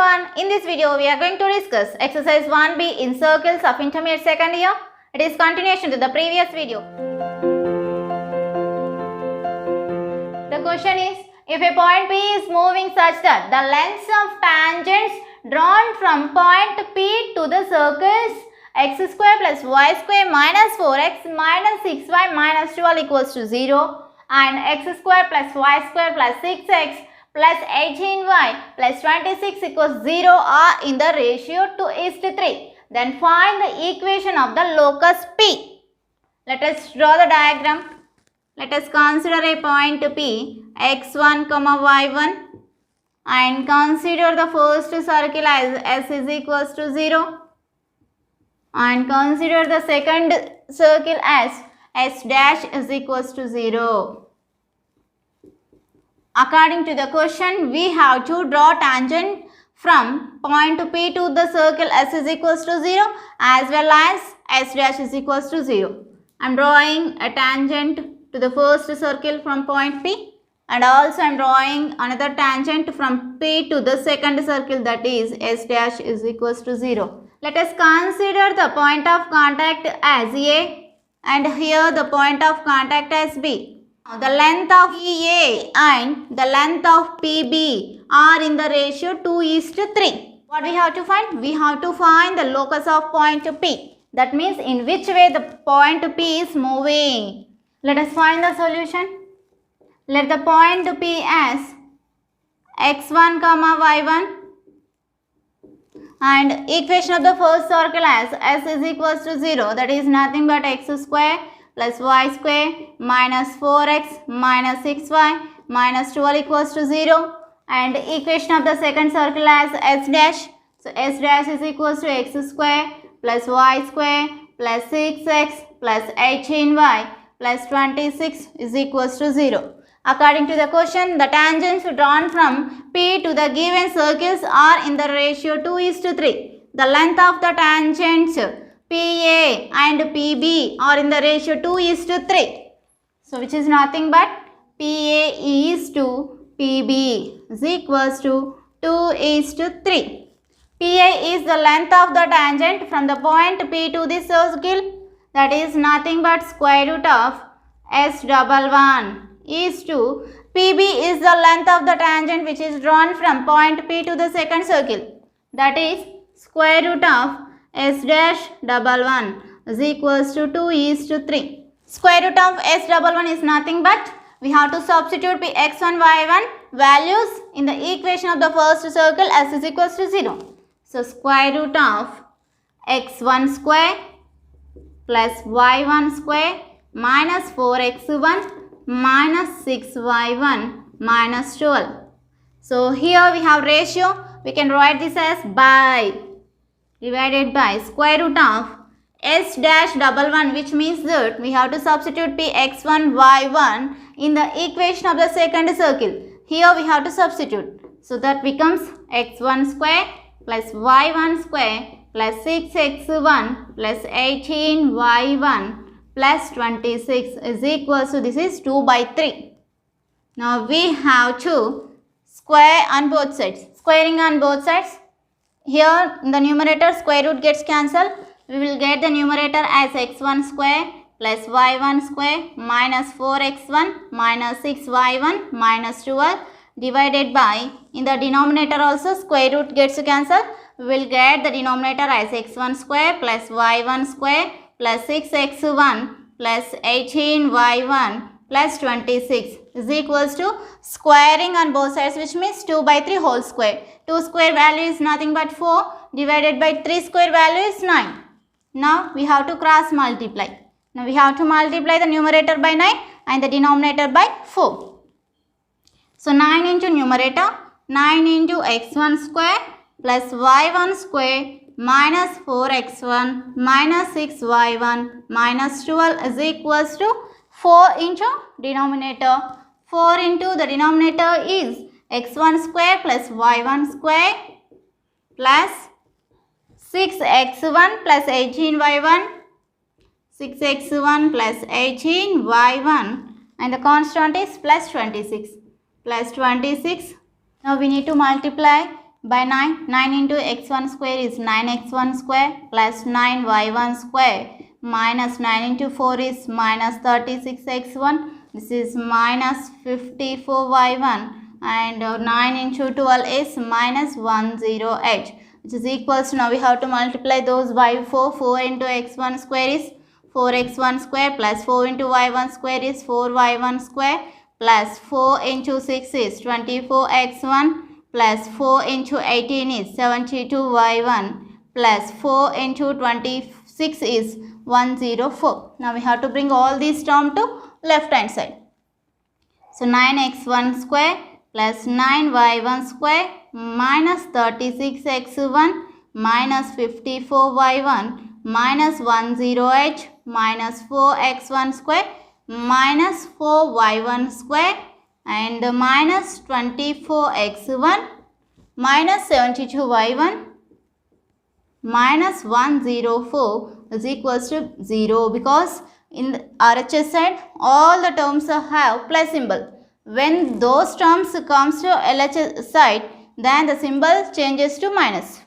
everyone, in this video we are going to discuss exercise 1B in circles of intermediate second year. It is continuation to the previous video. The question is, if a point P is moving such that the lengths of tangents drawn from point P to the circles x square plus y square minus 4x minus 6y minus 12 equals to 0 and x square plus y square plus 6x plus 18y plus 26 equals 0 are in the ratio 2:3. Then find the equation of the locus P. Let us draw the diagram. Let us consider a point P, x1, y1 and consider the first circle as s is equals to 0 and consider the second circle as s dash is equals to 0. According to the question, we have to draw tangent from point P to the circle s is equals to 0 as well as s dash is equals to 0. I am drawing a tangent to the first circle from point P and also I am drawing another tangent from P to the second circle, that is s dash is equals to 0. Let us consider the point of contact as A and here the point of contact as B. The length of EA and the length of PB are in the ratio 2:3. What we have to find? We have to find the locus of point P. That means in which way the point P is moving. Let us find the solution. Let the point P as x1, y1 and equation of the first circle as s is equals to 0, that is nothing but x square plus y square minus 4x minus 6y minus 12 equals to 0 and equation of the second circle as s dash. So s dash is equals to x square plus y square plus 6x plus 18y plus 26 is equals to 0. According to the question, the tangents drawn from P to the given circles are in the ratio 2:3. The length of the tangents PA and PB are in the ratio 2:3. So which is nothing but PA is to PB is equals to 2:3. PA is the length of the tangent from the point P to the circle, that is nothing but square root of S11 is to PB is the length of the tangent which is drawn from point P to the second circle, that is square root of S dash 11 is equals to 2:3. Square root of S11 is nothing but we have to substitute x1, y1 values in the equation of the first circle s is equals to 0. So square root of x1 square plus y1 square minus 4x1 minus 6y1 minus 12. So here we have ratio, we can write this as by divided by square root of s dash 11, which means that we have to substitute x1 y1 in the equation of the second circle. Here we have to substitute. So that becomes x1 square plus y1 square plus 6x1 plus 18y1 plus 26 is equals to, this is 2/3. Now we have to square on both sides. Squaring on both sides. Here in the numerator square root gets cancelled. We will get the numerator as x1 square plus y1 square minus 4x1 minus 6y1 minus 12 divided by, in the denominator also square root gets cancelled. We will get the denominator as x1 square plus y1 square plus 6x1 plus 18y1 plus 26 is equals to squaring on both sides, which means 2/3 whole square. 2 square value is nothing but 4 divided by 3 square value is 9. Now we have to cross multiply. Now we have to multiply the numerator by 9 and the denominator by 4. So 9 into numerator, 9 into x1 square plus y1 square minus 4x1 minus 6y1 minus 12 is equals to 4 into denominator. 4 into the denominator is x1 square plus y1 square plus 6x1 plus 18y1, 6x1 plus 18y1 and the constant is plus 26. Plus 26. Now we need to multiply by 9. 9 into x1 square is 9x1 square plus 9y1 square minus 9 into 4 is minus 36x1. This is minus 54y1 and 9 into 12 is minus 108, which is equals to, now we have to multiply those by 4. 4 into x1 square is 4x1 square plus 4 into y1 square is 4y1 square plus 4 into 6 is 24x1 plus 4 into 18 is 72y1 plus 4 into 26 is 104. Now we have to bring all these terms to left hand side. So 9x1 square plus 9y1 square minus 36x1 minus 54y1 minus 108 minus 4x1 square minus 4y1 square and minus 24x1 minus 72y1 minus 104 is equals to 0, because in the RHS side all the terms have plus symbol. When those terms comes to LHS side, then the symbol changes to minus.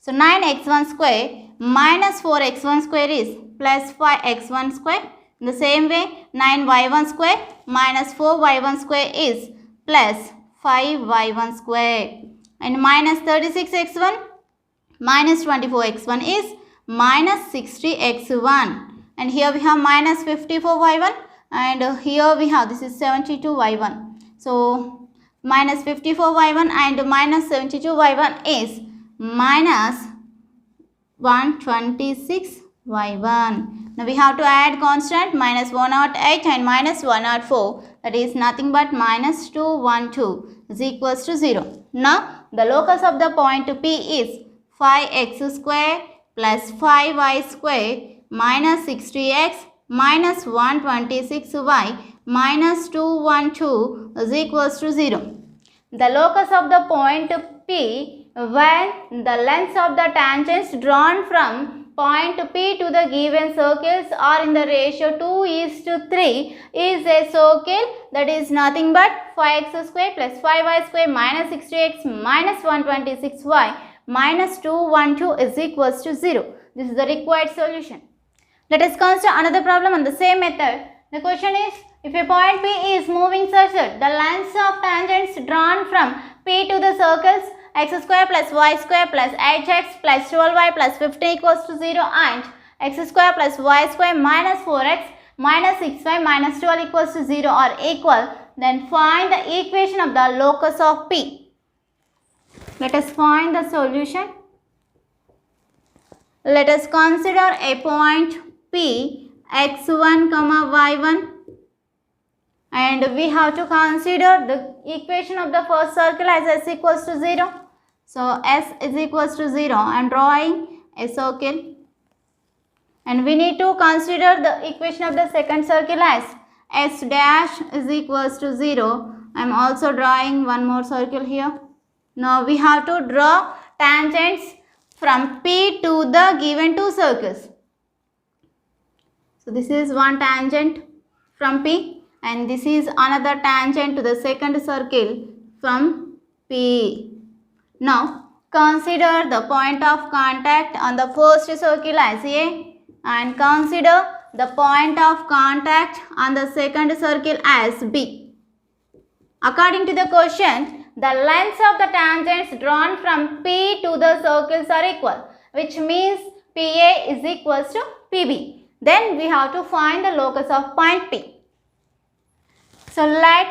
So 9x1 square minus 4x1 square is plus 5x1 square. In the same way, 9y1 square minus 4y1 square is plus 5y1 square. And minus 36x1 minus 24x1 is minus 60x1. And here we have minus 54y1 and here we have, this is 72y1. So minus 54y1 and minus 72y1 is minus 126y1. Now we have to add constant minus 108 and minus 104, that is nothing but minus 212 is equals to 0. Now the locus of the point P is 5x square plus 5y square minus 60x minus 126y minus 212 is equals to 0. The locus of the point P when the lengths of the tangents drawn from point P to the given circles are in the ratio 2:3 is a circle that is nothing but 5x square plus 5y square minus 60x minus 126y minus 212 is equals to 0. This is the required solution. Let us consider another problem on the same method. The question is, if a point P is moving such that the lengths of tangents drawn from P to the circles x square plus y square plus 8x plus 12y plus 15 equals to 0 and x square plus y square minus 4x minus 6y minus 12 equals to 0 are equal, then find the equation of the locus of P. Let us find the solution. Let us consider a point P x1 comma y1 and we have to consider the equation of the first circle as s equals to 0. So s is equals to 0. I am drawing a circle and we need to consider the equation of the second circle as s dash is equals to 0. I am also drawing one more circle here. Now we have to draw tangents from P to the given two circles. So this is one tangent from P and this is another tangent to the second circle from P. Now consider the point of contact on the first circle as A and consider the point of contact on the second circle as B. According to the question, the lengths of the tangents drawn from P to the circles are equal, which means PA is equals to PB. Then we have to find the locus of point P. So let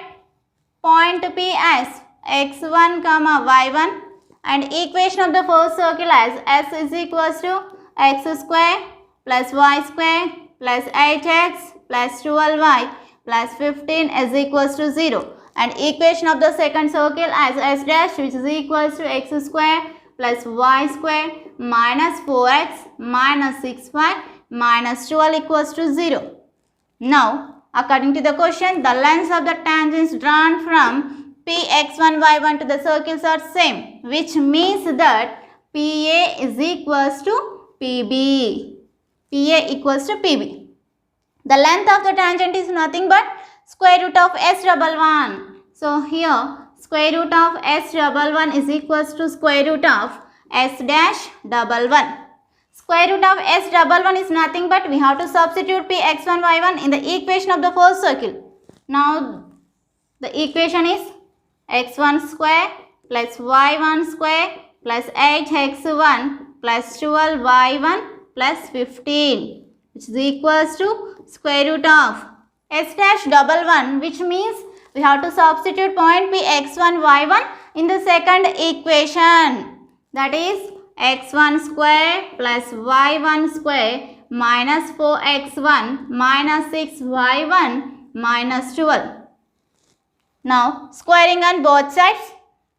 point P as x1 comma y1 and equation of the first circle as s is equals to x square plus y square plus 8x plus 12y plus 15 is equals to 0. And equation of the second circle as s dash, which is equals to x square plus y square minus 4x minus 6y minus 12 equals to 0. Now, according to the question, the lengths of the tangents drawn from Px1, y1 to the circles are same, which means that PA is equals to PB. PA equals to PB. The length of the tangent is nothing but square root of s double 1. So here square root of s11 is equals to square root of s dash 11. Square root of s11 is nothing but we have to substitute p x1 y1 in the equation of the first circle. Now the equation is x1 square plus y1 square plus 8x1 plus 12y1 plus 15, which is equals to square root of s dash 11, which means we have to substitute point p x1 y1 in the second equation, that is x1 square plus y1 square minus 4x1 minus 6y1 minus 12. Now squaring on both sides,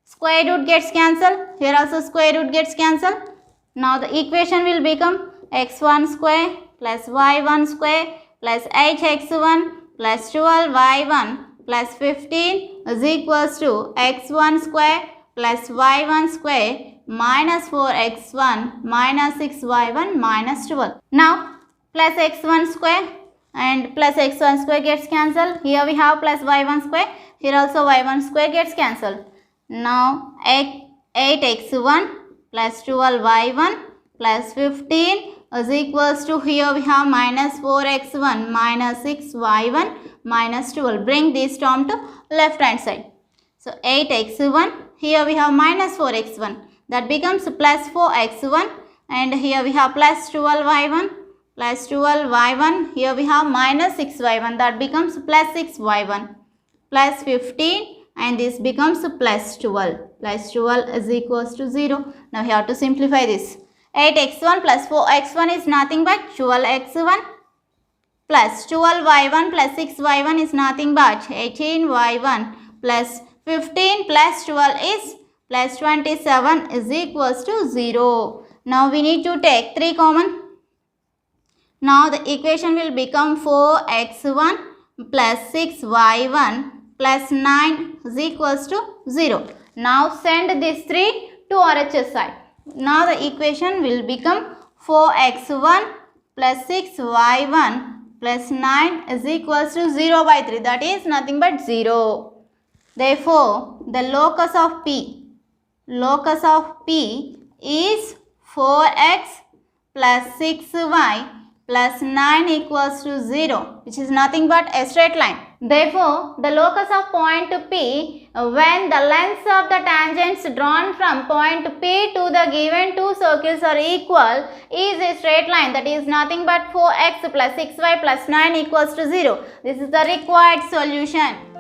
square root gets cancelled, here also square root gets cancelled. Now the equation will become x1 square plus y1 square plus 8x1 plus 12y1 plus 15 is equals to x1 square plus y1 square minus 4x1 minus 6y1 minus 12. Now plus x1 square and plus x1 square gets cancelled. Here we have plus y1 square. Here also y1 square gets cancelled. Now 8x1 plus 12y1 plus 15 is equals to, here we have minus 4x1 minus 6y1 minus 12. Bring this term to left hand side. So 8x1, here we have minus 4x1, that becomes plus 4x1, and here we have plus 12y1 plus 12y1, here we have minus 6y1, that becomes plus 6y1 plus 15, and this becomes plus 12. Plus 12 is equals to 0. Now we have to simplify this. 8x1 plus 4x1 is nothing but 12x1 plus 12y1 plus 6y1 is nothing but 18y1 plus 15 plus 12 is plus 27 is equals to 0. Now we need to take 3 common. Now the equation will become 4x1 plus 6y1 plus 9 is equals to 0. Now send these 3 to RHS side. Now the equation will become 4x1 plus 6y1 plus 9 is equals to 0 by 3, that is nothing but 0. Therefore, the locus of P is 4x plus 6y plus 9 equals to 0, which is nothing but a straight line. Therefore, the locus of point P, when the lengths of the tangents drawn from point P to the given two circles are equal, is a straight line, that is nothing but 4x plus 6y plus 9 equals to 0. This is the required solution.